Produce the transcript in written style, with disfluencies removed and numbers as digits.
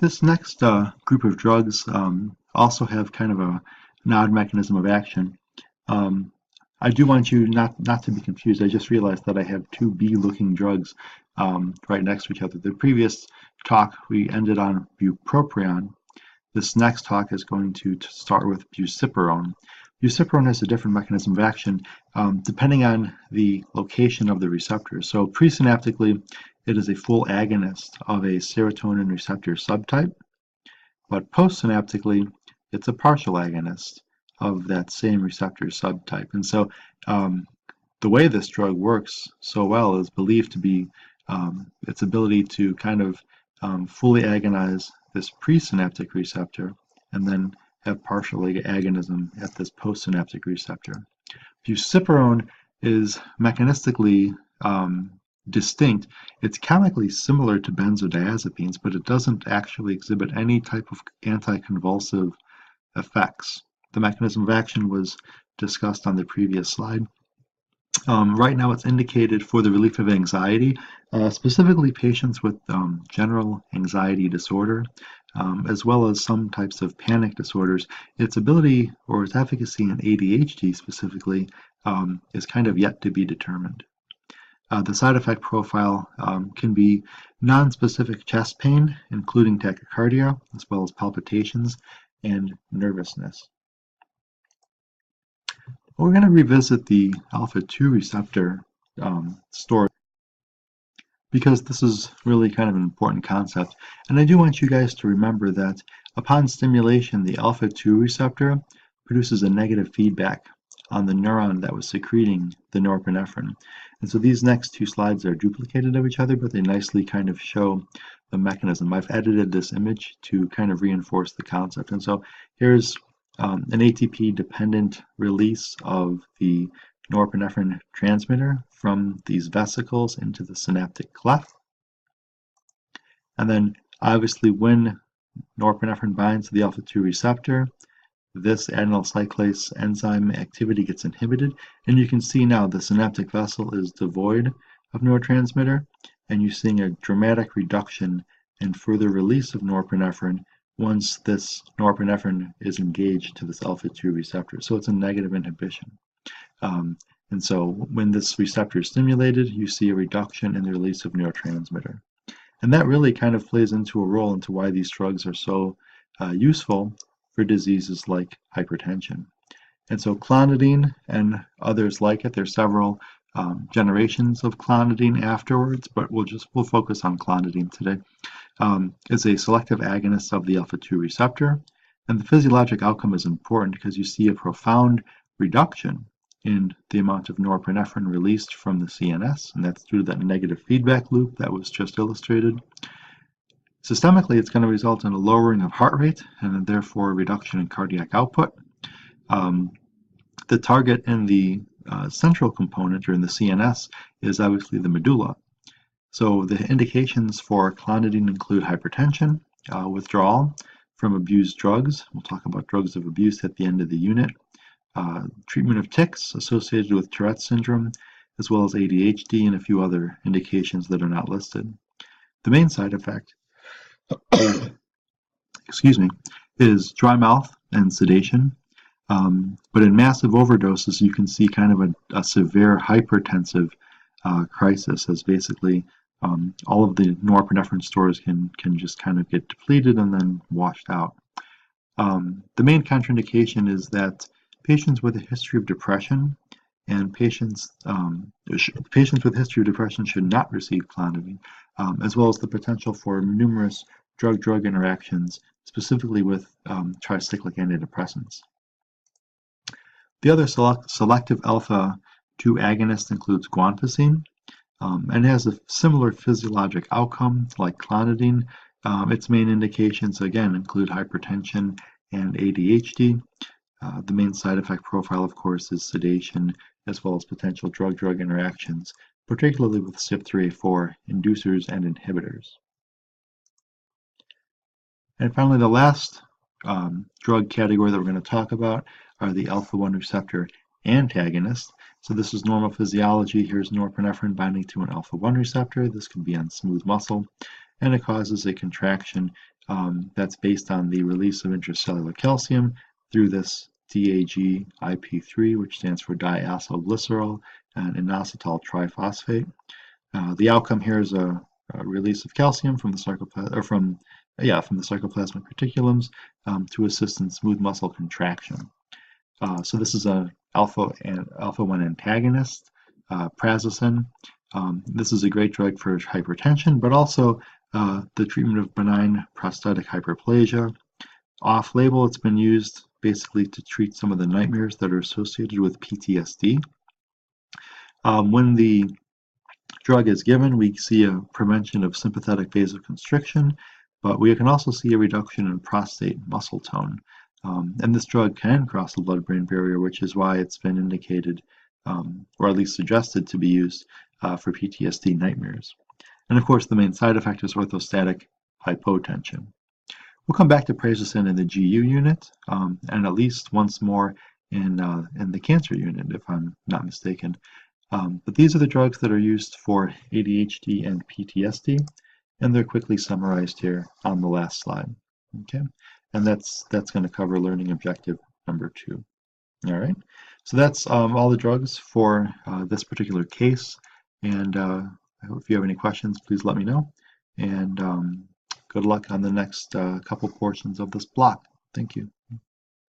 This next group of drugs also have kind of an odd mechanism of action. Um, I do want you not to be confused. I just realized that I have two B-looking drugs right next to each other. The previous talk we ended on bupropion. This next talk is going to start with BUSPIRONE. BUSPIRONE has a different mechanism of action depending on the location of the receptor. So presynaptically, it is a full agonist of a serotonin receptor subtype, but postsynaptically, it's a partial agonist of that same receptor subtype. And so the way this drug works so well is believed to be its ability to kind of fully agonize this presynaptic receptor and then have partial agonism at this postsynaptic receptor. Buspirone is mechanistically distinct. It's chemically similar to benzodiazepines, but it doesn't actually exhibit any type of anticonvulsive effects. The mechanism of action was discussed on the previous slide. Right now it's indicated for the relief of anxiety, specifically patients with general anxiety disorder, as well as some types of panic disorders. Its ability or its efficacy in ADHD specifically is kind of yet to be determined. The side effect profile can be non-specific chest pain, including tachycardia, as well as palpitations and nervousness. We're going to revisit the alpha-2 receptor story because this is really kind of an important concept. And I do want you guys to remember that upon stimulation, the alpha-2 receptor produces a negative feedback on the neuron that was secreting the norepinephrine. And so these next two slides are duplicated of each other, but they nicely kind of show the mechanism. I've edited this image to kind of reinforce the concept. And so here's an ATP-dependent release of the norepinephrine transmitter from these vesicles into the synaptic cleft. And then obviously when norepinephrine binds to the alpha-2 receptor, this adenyl cyclase enzyme activity gets inhibited, and you can see now the synaptic vessel is devoid of neurotransmitter, and you're seeing a dramatic reduction and further release of norepinephrine once this norepinephrine is engaged to this alpha-2 receptor. So it's a negative inhibition. And so when this receptor is stimulated, you see a reduction in the release of neurotransmitter. And that really kind of plays into a role into why these drugs are so useful for diseases like hypertension. And so clonidine and others like it, there's several generations of clonidine afterwards, but we'll focus on clonidine today. Is a selective agonist of the alpha-2 receptor, and the physiologic outcome is important because you see a profound reduction in the amount of norepinephrine released from the CNS, and that's through that negative feedback loop that was just illustrated. Systemically, it's going to result in a lowering of heart rate and therefore a reduction in cardiac output. The target in the central component, or in the CNS, is obviously the medulla. So the indications for clonidine include hypertension, withdrawal from abused drugs. We'll talk about drugs of abuse at the end of the unit. Treatment of tics associated with Tourette syndrome, as well as ADHD and a few other indications that are not listed. The main side effect excuse me, is dry mouth and sedation. But in massive overdoses, you can see kind of a severe hypertensive crisis, as basically all of the norepinephrine stores can just kind of get depleted and then washed out. The main contraindication is that patients with a history of depression and patients with a history of depression should not receive clonidine, as well as the potential for numerous drug-drug interactions, specifically with tricyclic antidepressants. The other selective alpha-2 agonist includes guanfacine, and has a similar physiologic outcome like clonidine. Its main indications, again, include hypertension and ADHD. The main side effect profile, of course, is sedation, as well as potential drug-drug interactions, particularly with CYP3A4 inducers and inhibitors. And finally, the last drug category that we're going to talk about are the alpha-1 receptor antagonists. So this is normal physiology. Here's norepinephrine binding to an alpha-1 receptor. This can be on smooth muscle, and it causes a contraction That's based on the release of intracellular calcium through this DAG-IP3, which stands for diacylglycerol and inositol triphosphate. The outcome here is a release of calcium from the from the sarcoplasmic reticulums to assist in smooth muscle contraction. So this is a alpha-1 antagonist, PRAZOSIN. This is a great drug for hypertension, but also the treatment of benign prostatic hyperplasia. Off-label, it's been used basically to treat some of the nightmares that are associated with PTSD. When the drug is given, we see a prevention of sympathetic vasoconstriction, but we can also see a reduction in prostate muscle tone. And this drug can cross the blood-brain barrier, which is why it's been indicated, or at least suggested to be used for PTSD nightmares. And of course, the main side effect is orthostatic hypotension. We'll come back to PRAZOSIN in the GU unit, and at least once more in the cancer unit, if I'm not mistaken. But these are the drugs that are used for ADHD and PTSD, and they're quickly summarized here on the last slide. Okay, and that's going to cover learning objective number 2. All right, so that's all the drugs for this particular case. And if you have any questions, please let me know. And good luck on the next couple portions of this block. Thank you.